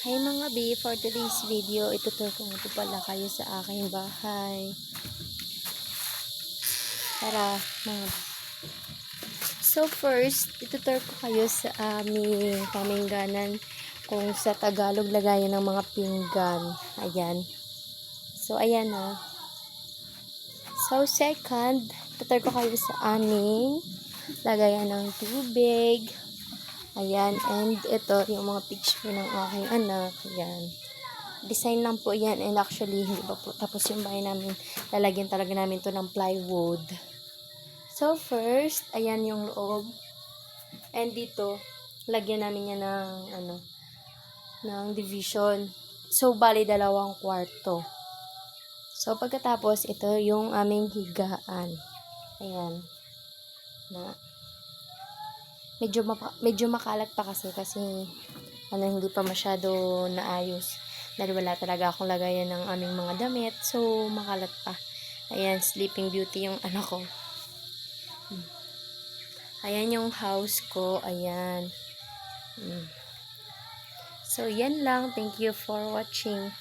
Hi mga B, for today's video, itutur ko nga po pala kayo sa aking bahay. Tara, mga B. So first, itutur ko kayo sa aming pamingganan kung sa Tagalog lagayan ng mga pinggan. Ayan. So ayan na. So second, itutur ko kayo sa aming lagayan ng tubig. Ayan, and ito yung mga picture ng aking anak. Ayan. Design lang po yan, and actually hindi pa po tapos yung bahay namin. Lalagyan talaga namin to ng plywood. So first, ayan yung loob. And dito, lagyan namin yan ng division. So bali dalawang kwarto. So pagkatapos, ito yung aming higaan. Ayan. Na medyo makalat pa kasi hindi pa masyado naayos dahil wala talaga akong lagayan ng aming mga damit, so makalat pa. Ayan, Sleeping Beauty yung anak ko. Ayan yung house ko. Ayan. So yan lang, thank you for watching.